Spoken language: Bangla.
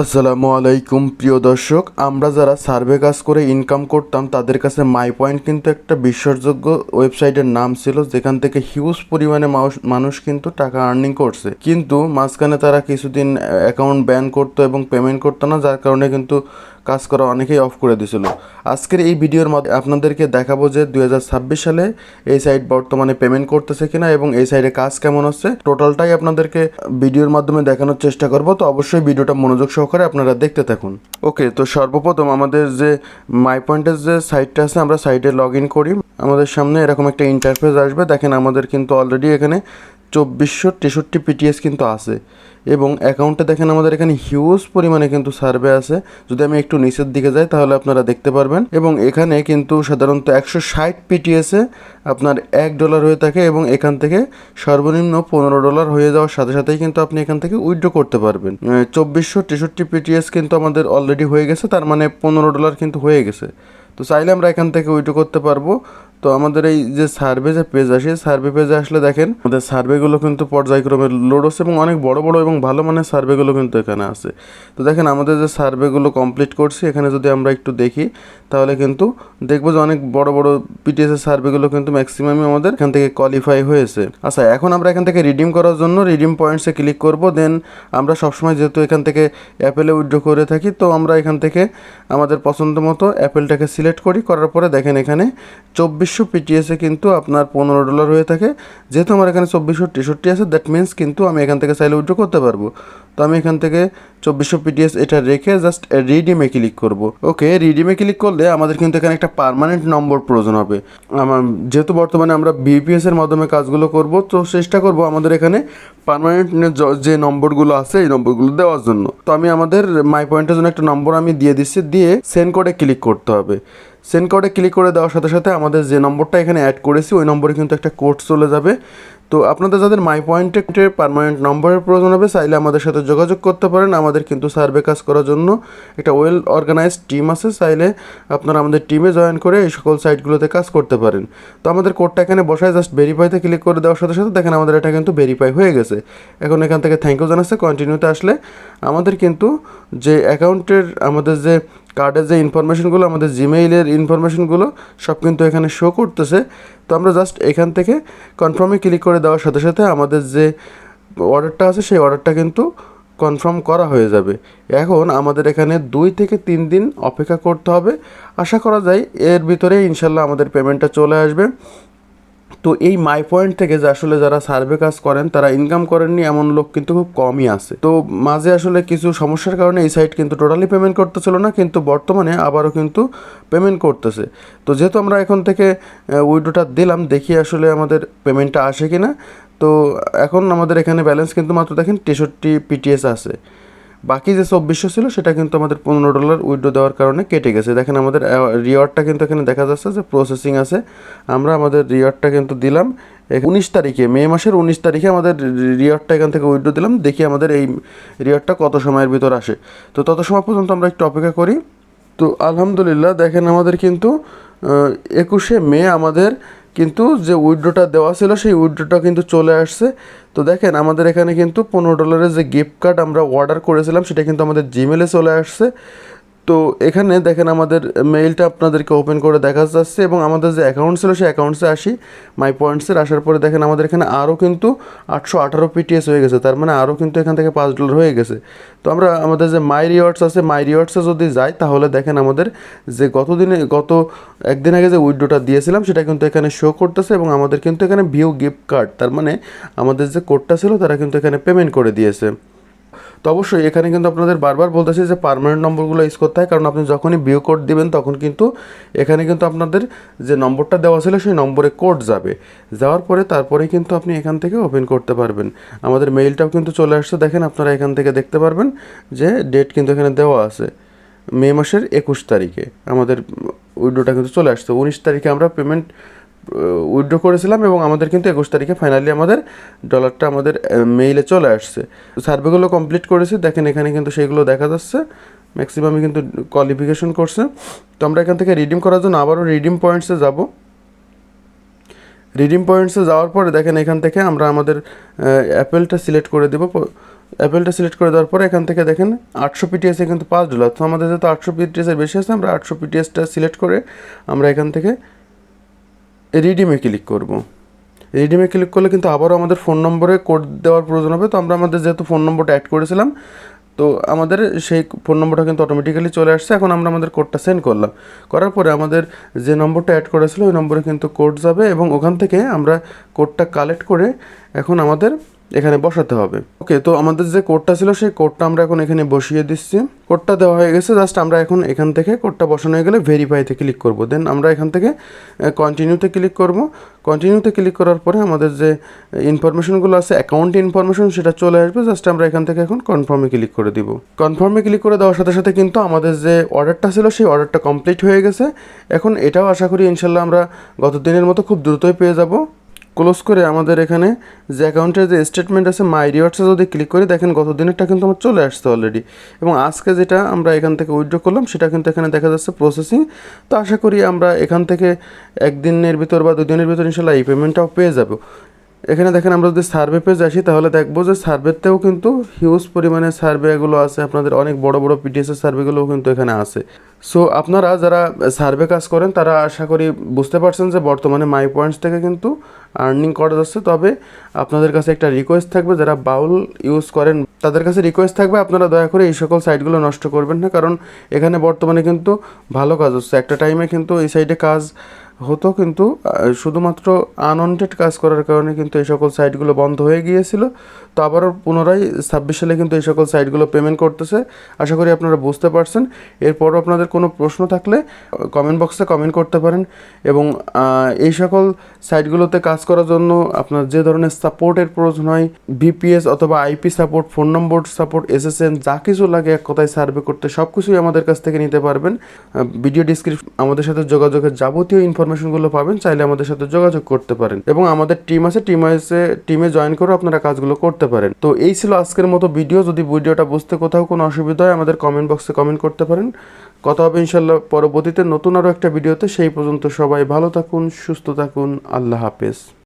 আসসালামু আলাইকুম প্রিয় দর্শক, আমরা যারা সার্ভে কাজ করে ইনকাম করতাম তাদের কাছে মাই পয়েন্ট কিন্তু একটা বিশ্বাসযোগ্য ওয়েবসাইটের নাম ছিল, যেখান থেকে হিউজ পরিমাণে মানুষ কিন্তু টাকা আর্নিং করছে। কিন্তু মাঝখানে তারা কিছুদিন অ্যাকাউন্ট ব্যান করতো এবং পেমেন্ট করতো না, যার কারণে কিন্তু কাজ করা অনেকেই অফ করে দিছিল। আজকের এই ভিডিওর মাধ্যমে আপনাদেরকে দেখাবো যে 2026 সালে এই সাইট বর্তমানে পেমেন্ট করতেছে কিনা এবং এই সাইটে কাজ কেমন হচ্ছে, টোটালটাই আপনাদেরকে ভিডিওর মাধ্যমে দেখানোর চেষ্টা করব। তো অবশ্যই ভিডিওটা মনোযোগ সহকারে আপনারা দেখতে থাকুন। ওকে, তো সর্বপ্রথম আমাদের যে মাই পয়েন্টের যে সাইটটা আছে, আমরা সাইটে লগ ইন করি। আমাদের সামনে এরকম একটা ইন্টারফেস আসবে। দেখেন আমাদের কিন্তু অলরেডি এখানে 2463 পিটিএস কিন্তু আছে এবং অ্যাকাউন্টে দেখেন আমাদের এখানে হিউজ পরিমাণে কিন্তু সার্ভে আছে। যদি আমি একটু নিচের দিকে যাই তাহলে আপনারা দেখতে পারবেন, এবং এখানে কিন্তু সাধারণত 160 পিটিএসে আপনার $1 হয়ে থাকে এবং এখান থেকে সর্বনিম্ন $15 হয়ে যাওয়ার সাথে সাথেই কিন্তু আপনি এখান থেকে উইথড্র করতে পারবেন। 2463 পিটিএস কিন্তু আমাদের অলরেডি হয়ে গেছে, তার মানে $15 কিন্তু হয়ে গেছে। তো চাইলে আমরা এখান থেকে উইথড্র করতে পারবো। তো আমাদের এই যে সার্ভে যে পেজ আসে, সার্ভে পেজে আসলে দেখেন আমাদের সার্ভেগুলো কিন্তু পর্যায়ক্রমে লোড হচ্ছে এবং অনেক বড় বড় এবং ভালো মানের সার্ভেগুলো কিন্তু এখানে আছে। তো দেখেন আমাদের যে সার্ভেগুলো কমপ্লিট করছি, এখানে যদি আমরা একটু দেখি তাহলে কিন্তু দেখবো যে অনেক বড় বড় পিটিএসের সার্ভেগুলো কিন্তু ম্যাক্সিমামই আমাদের এখান থেকে কোয়ালিফাই হয়েছে। আচ্ছা, এখন আমরা এখান থেকে রিডিম করার জন্য রিডিম পয়েন্টসে ক্লিক করব। দেন আমরা সবসময় যেহেতু এখান থেকে অ্যাপেলে উইথড্র করে থাকি, তো আমরা এখান থেকে আমাদের পছন্দ মতো অ্যাপেলটাকে সিলেক্ট করার পরে দেখেন এখানে 2400 পিটিএসে কিন্তু আপনার $15 হয়ে থাকে। যেহেতু আমার এখানে 2463 আছে, দ্যাট মিন্স কিন্তু আমি এখান থেকে চাইলে উইথড্র করতে পারবো। তো আমি এখান থেকে 2400 পিটিএস এটা রেখে জাস্ট রিডিমে ক্লিক করব। ওকে, রিডিমে ক্লিক করলে আমাদের কিন্তু এখানে একটা পার্মানেন্ট নম্বর প্রয়োজন হবে। আমার যেহেতু বর্তমানে আমরা বিপিএস এর মাধ্যমে কাজগুলো করব, তো চেষ্টা করব আমাদের এখানে পার্মানেন্ট যে নম্বরগুলো আছে এই নম্বরগুলো দেওয়ার জন্য। তো আমি আমাদের মাই পয়েন্টের জন্য একটা নম্বর আমি দিয়ে দিচ্ছি, দিয়ে সেন্ড কোডে ক্লিক করতে হবে। সেন্ড কোডে ক্লিক করে দেওয়ার সাথে সাথে আমাদের যে নম্বরটা এখানে অ্যাড করেছি ওই নম্বরে কিন্তু একটা কোড চলে যাবে। তো আপনাদের যাদের মাই পয়েন্টে পার্মানেন্ট নম্বরের প্রয়োজন হবে, চাইলে আমাদের সাথে যোগাযোগ করতে পারেন। আমাদের কিন্তু সার্ভে কাজ করার জন্য একটা ওয়েল অর্গানাইজড টিম আছে, চাইলে আপনারা আমাদের টিমে জয়েন করে এই সকল সাইটগুলোতে কাজ করতে পারেন। তো আমাদের কোডটা এখানে বসায় জাস্ট ভেরিফাইতে ক্লিক করে দেওয়ার সাথে সাথে দেখেন আমাদের এটা কিন্তু ভেরিফাই হয়ে গেছে। এখন এখান থেকে থ্যাংক ইউ জানাচ্ছে, কন্টিনিউতে আসলে আমাদের কিন্তু যে অ্যাকাউন্টের আমাদের যে কার্ডের যে ইনফরমেশনগুলো, আমাদের জিমেইলের ইনফরমেশনগুলো সব কিন্তু এখানে শো করতেছে। তো আমরা জাস্ট এখান থেকে কনফার্মে ক্লিক করে দেওয়ার সাথে সাথে আমাদের যে অর্ডারটা আছে সেই অর্ডারটা কিন্তু কনফার্ম করা হয়ে যাবে। এখন আমাদের এখানে 2 থেকে 3 দিন অপেক্ষা করতে হবে। আশা করা যায় এর ভিতরে ইনশাল্লাহ আমাদের পেমেন্টটা চলে আসবে। তো এই মাই পয়েন্ট থেকে যে আসলে যারা সার্ভে কাজ করেন তারা ইনকাম করেননি এমন লোক কিন্তু খুব কমই আছে। তো মাঝে আসলে কিছু সমস্যার কারণে এই সাইট কিন্তু টোটালি পেমেন্ট করতেছিল না, কিন্তু বর্তমানে আবারও কিন্তু পেমেন্ট করতেছে। তো যেহেতু আমরা এখন থেকে উইড্রোটা দিলাম, দেখি আসলে আমাদের পেমেন্টটা আসে কি না। তো এখন আমাদের এখানে ব্যালেন্স কিন্তু মাত্র দেখেন 63 পিটিএস আছে। বাকি যে 2400 ছিল সেটা কিন্তু আমাদের $15 উইথড্র দেওয়ার কারণে কেটে গেছে। দেখেন আমাদের রিওয়ার্ডটা কিন্তু এখানে দেখা যাচ্ছে যে প্রসেসিং আছে। আমরা আমাদের রিওয়ার্ডটা কিন্তু দিলাম 19 তারিখে, মে মাসের 19 তারিখে আমাদের রিওয়ার্ডটা এখান থেকে উইথড্র দিলাম। দেখি আমাদের এই রিওয়ার্ডটা কত সময়ের ভিতর আসে। তো তত সময় পর্যন্ত আমরা একটু অপেক্ষা করি। তো আলহামদুলিল্লাহ দেখেন আমাদের কিন্তু 21শে মে আমাদের কিন্তু যে উইথড্রটা দেওয়া ছিল সেই উইথড্রটা কিন্তু চলে আসছে। তো দেখেন আমাদের এখানে কিন্তু $15 যে গিফট কার্ড আমরা অর্ডার করেছিলাম সেটা কিন্তু আমাদের জিমেলে চলে আসছে। তো এখানে দেখেন আমাদের মেইলটা আপনাদেরকে ওপেন করে দেখা যাচ্ছে এবং আমাদের যে অ্যাকাউন্ট ছিল সেই অ্যাকাউন্টসে আসি, মাই পয়েন্টসের আসার পরে দেখেন আমাদের এখানে আরও কিন্তু 818 পিটিএস হয়ে গেছে, তার মানে আরও কিন্তু এখান থেকে $5 হয়ে গেছে। তো আমরা আমাদের যে মাই রিওয়ার্ডস আছে, মাই রিওয়ার্ডসে যদি যাই তাহলে দেখেন আমাদের যে গত একদিন আগে যে উইথড্রটা দিয়েছিলাম সেটা কিন্তু এখানে শো করতেছে এবং আমাদের কিন্তু এখানে ভিউ গিফট কার্ড, তার মানে আমাদের যে কোডটা ছিল তারা কিন্তু এখানে পেমেন্ট করে দিয়েছে। তো অবশ্যই এখানে কিন্তু আপনাদের বারবার বলতেছি যে পার্মানেন্ট নম্বরগুলো ইউজ করতে হয়, কারণ আপনি যখনই ভিউ কোড দিবেন তখন কিন্তু এখানে কিন্তু আপনাদের যে নম্বরটা দেওয়া ছিল সেই নম্বরে কোড যাবে, যাওয়ার পরে তারপরেই কিন্তু আপনি এখান থেকে ওপেন করতে পারবেন। আমাদের মেইলটাও কিন্তু চলে আসছে, দেখেন আপনারা এখান থেকে দেখতে পারবেন যে ডেট কিন্তু এখানে দেওয়া আছে মে মাসের 21 তারিখে আমাদের উইড্রোটা কিন্তু চলে আসছে। 19 তারিখে আমরা পেমেন্ট উইথড্র করেছিলাম এবং আমাদের কিন্তু 21 তারিখে ফাইনালি আমাদের ডলারটা আমাদের মেইলে চলে আসছে। সার্ভেগুলো কমপ্লিট করেছি, দেখেন এখানে কিন্তু সেইগুলো দেখা যাচ্ছে, ম্যাক্সিমামই কিন্তু কোয়ালিফিকেশন করছে। তো আমরা এখান থেকে রিডিম করার জন্য আবারও রিডিম পয়েন্টসে যাব। রিডিম পয়েন্টসে যাওয়ার পরে দেখেন এখান থেকে আমরা আমাদের অ্যাপেলটা সিলেক্ট করে দেব। অ্যাপেলটা সিলেক্ট করে দেওয়ার পরে এখান থেকে দেখেন 800 পিটিএসে কিন্তু $5। তো আমাদের যেহেতু 800 পিটিএসের বেশি আছে, আমরা 800 পিটিএসটা সিলেক্ট করে আমরা এখান থেকে রিডিমে ক্লিক করব। রিডিমে ক্লিক করলে কিন্তু আবারও আমাদের ফোন নম্বরে কোড দেওয়ার প্রয়োজন হবে। তো আমরা আমাদের যেহেতু ফোন নম্বরটা অ্যাড করেছিলাম, তো আমাদের সেই ফোন নম্বরটা কিন্তু অটোমেটিক্যালি চলে আসছে। এখন আমরা আমাদের কোডটা সেন্ড করলাম, করার পরে আমাদের যে নম্বরটা অ্যাড করেছিল ওই নম্বরে কিন্তু কোড যাবে এবং ওখান থেকে আমরা কোডটা কালেক্ট করে এখন আমাদের এখানে বসাতে হবে। ওকে, তো আমাদের যে কোডটা ছিল সেই কোডটা আমরা এখন এখানে বসিয়ে দিচ্ছি। কোডটা দেওয়া হয়ে গেছে, জাস্ট আমরা এখন এখান থেকে কোডটা বসানো হয়ে গেলে ভেরিফাইতে ক্লিক করব। দেন আমরা এখান থেকে কন্টিনিউতে ক্লিক করব। কন্টিনিউতে ক্লিক করার পরে আমাদের যে ইনফরমেশনগুলো আছে, অ্যাকাউন্ট ইনফরমেশন, সেটা চলে আসবে। জাস্ট আমরা এখান থেকে এখন কনফার্মে ক্লিক করে দিব। কনফার্মে ক্লিক করে দেওয়ার সাথে সাথে কিন্তু আমাদের যে অর্ডারটা ছিল সেই অর্ডারটা কমপ্লিট হয়ে গেছে। এখন এটাও আশা করি ইনশাল্লাহ আমরা গত দিনের মতো খুব দ্রুতই পেয়ে যাব। ক্লোজ করে আমাদের এখানে যে অ্যাকাউন্টের যে স্টেটমেন্ট আছে মাই রিওয়ার্ডসে যদি ক্লিক করি, দেখেন গত দিনেরটা কিন্তু আমার চলে আসছে অলরেডি, এবং আজকে যেটা আমরা এখান থেকে উইথড্র করলাম সেটা কিন্তু এখানে দেখা যাচ্ছে প্রসেসিং। তো আশা করি আমরা এখান থেকে একদিনের ভিতর বা 2 দিনের ভিতর ইনশাল্লাহ এই পেমেন্টটাও পেয়ে যাব। এখানে দেখেন আমরা যদি সার্ভে পেজ আসি তাহলে দেখবো যে সার্ভেতেও কিন্তু হিউজ পরিমাণে সার্ভেগুলো আছে, আপনাদের অনেক বড় বড় পিটিএসের সার্ভেগুলোও কিন্তু এখানে আছে। সো আপনারা যারা সার্ভে কাজ করেন তারা আশা করি বুঝতে পারছেন যে বর্তমানে মাই পয়েন্টস থেকে কিন্তু আর্নিং করা যাচ্ছে। তবে আপনাদের কাছে একটা রিকোয়েস্ট থাকবে, যারা বাউল ইউজ করেন তাদের কাছে রিকোয়েস্ট থাকবে আপনারা দয়া করে এই সকল সাইটগুলো নষ্ট করবেন না, কারণ এখানে বর্তমানে কিন্তু ভালো কাজ হচ্ছে। একটা টাইমে কিন্তু এই সাইডে কাজ হতো, কিন্তু শুধুমাত্র আনওয়ান্টেড কাজ করার কারণে কিন্তু এই সকল সাইটগুলো বন্ধ হয়ে গিয়েছিল। তো আবারও পুনরায় 26 সালে কিন্তু এই সকল সাইটগুলো পেমেন্ট করতেছে। আশা করি আপনারা বুঝতে পারছেন। এরপরও আপনাদের কোনো প্রশ্ন থাকলে কমেন্ট বক্সে কমেন্ট করতে পারেন, এবং এই সকল সাইটগুলোতে কাজ করার জন্য আপনার যে ধরনের সাপোর্টের প্রয়োজন হয়, বিপিএস অথবা আইপি সাপোর্ট, ফোন নম্বর সাপোর্ট, এসএসএন, যা কিছু লাগে এক কথায় সার্ভে করতে, সব কিছুই আমাদের কাছ থেকে নিতে পারবেন। ভিডিও ডিসক্রিপশন আমাদের সাথে যোগাযোগের যাবতীয় ইনফরমেশনগুলো পাবেন, চাইলে আমাদের সাথে যোগাযোগ করতে পারেন। এবং আমাদের টিম আছে, টিমে জয়েন করে আপনারা কাজগুলো করতে পারেন। তো এই ছিল আজকের মতো ভিডিও। যদি ভিডিওটা বুঝতে কোথাও কোনো অসুবিধা হয় আমাদের কমেন্ট বক্সে কমেন্ট করতে পারেন। কথা হবে ইনশাল্লাহ পরবর্তীতে নতুন আরও একটা ভিডিওতে। সেই পর্যন্ত সবাই ভালো থাকুন, সুস্থ থাকুন, আল্লাহ হাফেজ।